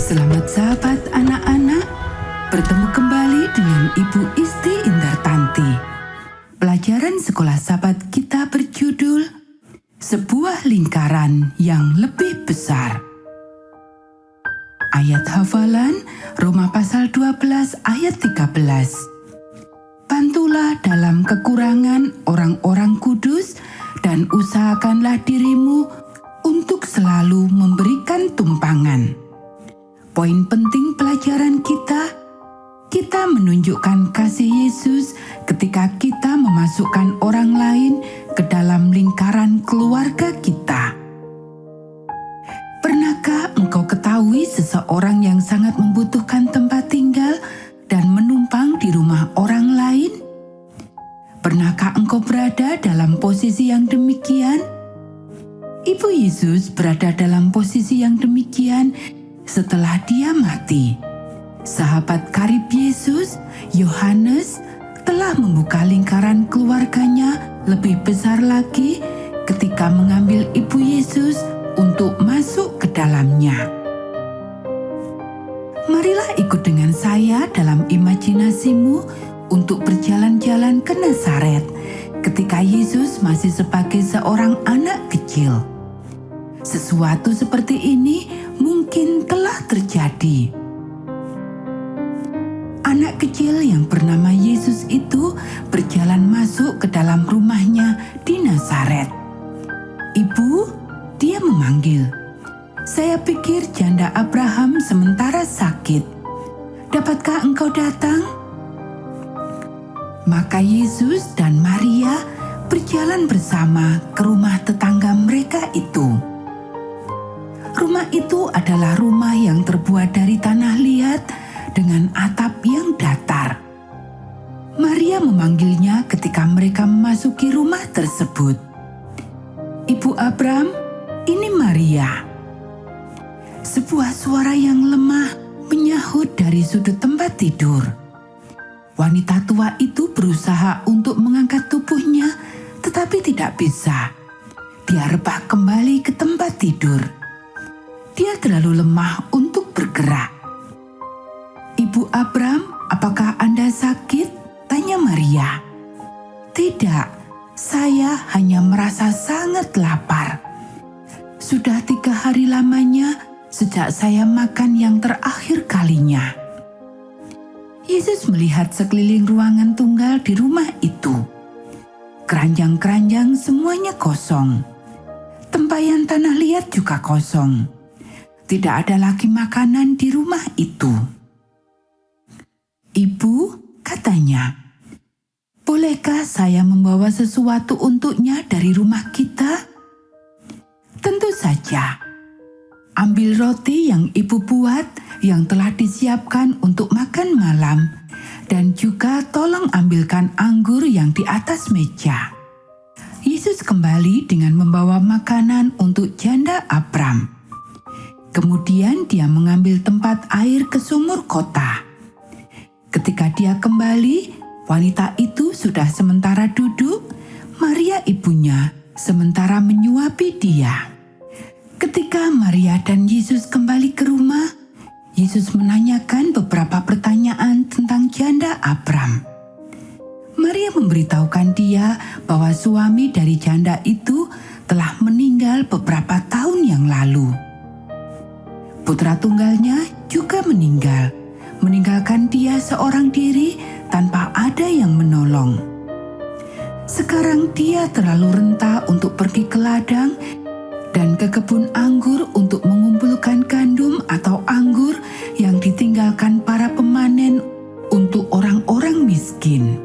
Selamat sahabat anak-anak, bertemu kembali dengan Ibu Isti Indartanti. Pelajaran sekolah sahabat kita berjudul Sebuah Lingkaran yang Lebih Besar. Ayat hafalan Roma pasal 12 ayat 13. Bantulah dalam kekurangan orang-orang kudus dan usahakanlah dirimu untuk selalu memberikan tumpangan. Poin penting pelajaran kita menunjukkan kasih Yesus ketika kita memasukkan orang lain ke dalam lingkaran keluarga kita. Pernahkah engkau ketahui seseorang yang sangat membutuhkan tempat tinggal dan menumpang di rumah orang lain? Pernahkah engkau berada dalam posisi yang demikian? Ibu Yesus berada dalam posisi yang demikian setelah dia mati. Sahabat karib Yesus, Yohanes, telah membuka lingkaran keluarganya lebih besar lagi ketika mengambil Ibu Yesus untuk masuk ke dalamnya. Marilah ikut dengan saya dalam imajinasimu untuk berjalan-jalan ke Nazaret ketika Yesus masih sebagai seorang anak kecil. Sesuatu seperti ini mungkin telah terjadi. Anak kecil yang bernama Yesus itu berjalan masuk ke dalam rumahnya di Nazaret. "Ibu," dia memanggil. "Saya pikir janda Abraham sementara sakit. Dapatkah engkau datang?" Maka Yesus dan Maria berjalan bersama ke rumah tetangga mereka itu. Rumah itu adalah rumah yang terbuat dari tanah liat dengan atap yang datar. Maria memanggilnya ketika mereka memasuki rumah tersebut. "Ibu Abram, ini Maria." Sebuah suara yang lemah menyahut dari sudut tempat tidur. Wanita tua itu berusaha untuk mengangkat tubuhnya, tetapi tidak bisa. Dia rebah kembali ke tempat tidur. Dia terlalu lemah untuk bergerak. "Ibu Abram, apakah Anda sakit?" tanya Maria. "Tidak, saya hanya merasa sangat lapar. Sudah 3 hari lamanya sejak saya makan yang terakhir kalinya." Yesus melihat sekeliling ruangan tunggal di rumah itu. Keranjang-keranjang semuanya kosong. Tempayan tanah liat juga kosong. Tidak ada lagi makanan di rumah itu. "Ibu," katanya, "bolehkah saya membawa sesuatu untuknya dari rumah kita?" "Tentu saja. Ambil roti yang ibu buat yang telah disiapkan untuk makan malam, dan juga tolong ambilkan anggur yang di atas meja." Yesus kembali dengan membawa makanan untuk janda Abram. Kemudian dia mengambil tempat air ke sumur kota. Ketika dia kembali, wanita itu sudah sementara duduk, Maria ibunya sementara menyuapi dia. Ketika Maria dan Yesus kembali ke rumah, Yesus menanyakan beberapa pertanyaan tentang janda Abram. Maria memberitahukan dia bahwa suami dari janda itu telah meninggal beberapa tahun yang lalu. Putra tunggalnya juga meninggalkan dia seorang diri tanpa ada yang menolong. Sekarang dia terlalu renta untuk pergi ke ladang dan ke kebun anggur untuk mengumpulkan gandum atau anggur yang ditinggalkan para pemanen untuk orang-orang miskin.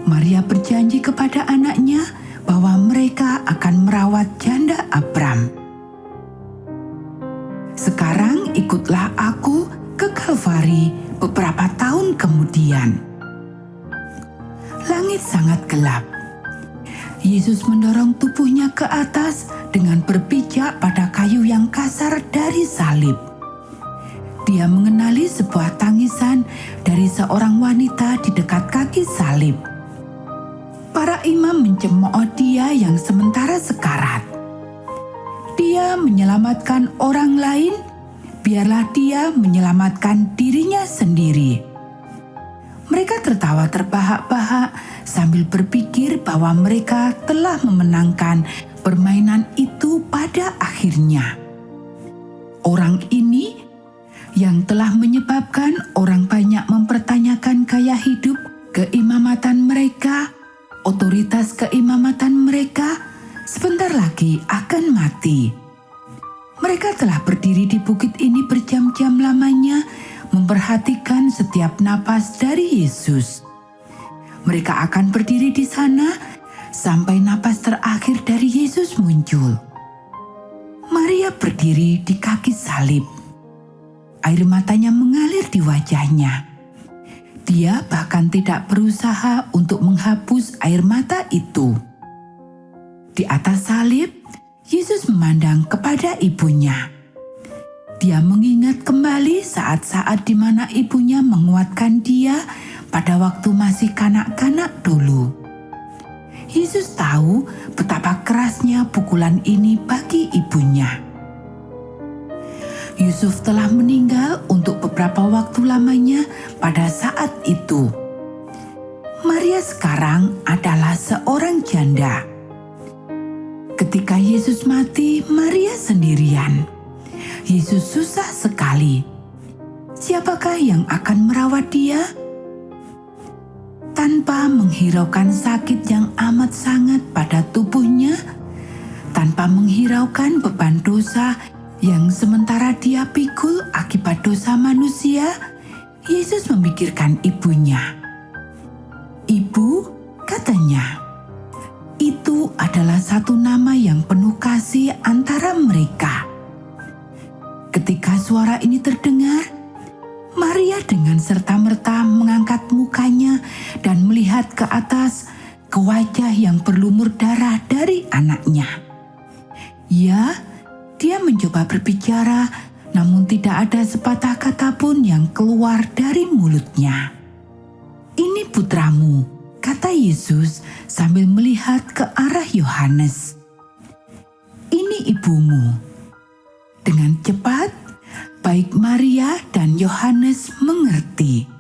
Maria berjanji kepada anaknya bahwa mereka akan merawat janda Abram. Sekarang ikutlah aku ke Kalvari beberapa tahun kemudian. Langit sangat gelap. Yesus mendorong tubuhnya ke atas dengan berpijak pada kayu yang kasar dari salib. Dia mengenali sebuah tangisan dari seorang wanita di dekat kaki salib. Para imam mencemooh dia yang sementara sekarat. Dia menyelamatkan orang lain biarlah dia menyelamatkan dirinya sendiri. Mereka tertawa terbahak-bahak sambil berpikir bahwa mereka telah memenangkan permainan itu pada akhirnya. Orang ini yang telah menyebabkan orang banyak mempertanyakan gaya hidup keimamatan mereka, otoritas keimamatan mereka, sebentar lagi akan mati. Mereka telah berdiri di bukit ini berjam-jam lamanya, memperhatikan setiap napas dari Yesus. Mereka akan berdiri di sana sampai napas terakhir dari Yesus muncul. Maria berdiri di kaki salib. Air matanya mengalir di wajahnya. Dia bahkan tidak berusaha untuk menghapus air mata itu. Di atas salib, Yesus memandang kepada ibunya. Dia mengingat kembali saat-saat di mana ibunya menguatkan dia pada waktu masih kanak-kanak dulu. Yesus tahu betapa kerasnya pukulan ini bagi ibunya. Yusuf telah meninggal untuk beberapa waktu lamanya pada saat itu. Maria sekarang adalah seorang janda. Ketika Yesus mati, Maria sendirian. Yesus susah sekali. Siapakah yang akan merawat dia? Tanpa menghiraukan sakit yang amat sangat pada tubuhnya, tanpa menghiraukan beban dosa yang sementara dia pikul akibat dosa manusia, Yesus memikirkan ibunya. "Ibu," katanya, "itu adalah satu nama yang penuh kasih antara mereka." Ketika suara ini terdengar, Maria dengan serta-merta mengangkat mukanya dan melihat ke atas, ke wajah yang berlumur darah dari anaknya. Dia mencoba berbicara, namun tidak ada sepatah kata pun yang keluar dari mulutnya. "Ini putramu," kata Yesus sambil melihat ke arah Yohanes. "Ini ibumu." Dengan cepat, baik Maria dan Yohanes mengerti.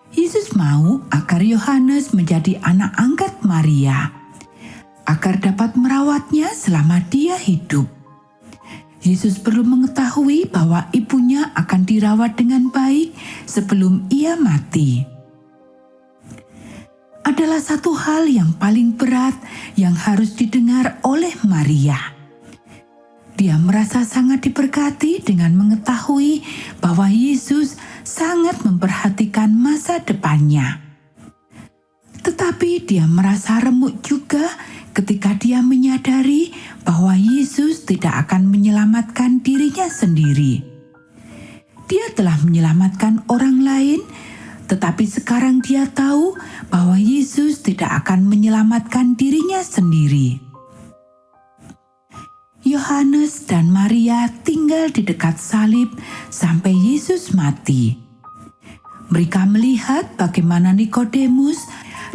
Yesus mau agar Yohanes menjadi anak angkat Maria, agar dapat merawatnya selama dia hidup. Yesus perlu mengetahui bahwa ibunya akan dirawat dengan baik sebelum ia mati. Adalah satu hal yang paling berat yang harus didengar oleh Maria. Dia merasa sangat diberkati dengan mengetahui bahwa Yesus sangat memperhatikan masa depannya. Tetapi dia merasa remuk juga ketika dia menyadari bahwa Yesus tidak akan menyelamatkan dirinya sendiri. Dia telah menyelamatkan orang lain, tetapi sekarang dia tahu bahwa Yesus tidak akan menyelamatkan dirinya sendiri. Yohanes dan Maria tinggal di dekat salib sampai Yesus mati. Mereka melihat bagaimana Nikodemus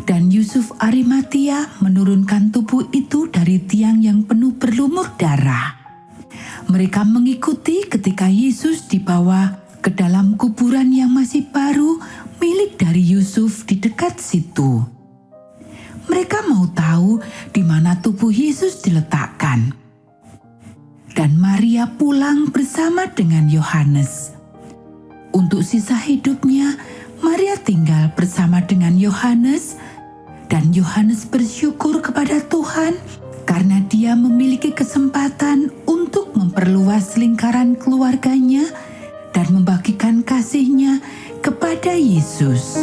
dan Yusuf Arimatia menurunkan tubuh itu dari tiang yang penuh berlumur darah. Mereka mengikuti ketika Yesus dibawa ke dalam kuburan yang masih baru milik dari Yusuf di dekat situ. Mereka mau tahu di mana tubuh Yesus diletakkan. Dan Maria pulang bersama dengan Yohanes. Untuk sisa hidupnya, Maria tinggal bersama dengan Yohanes, dan Yohanes bersyukur kepada Tuhan karena dia memiliki kesempatan untuk memperluas lingkaran keluarganya dan membagikan kasihnya kepada Yesus.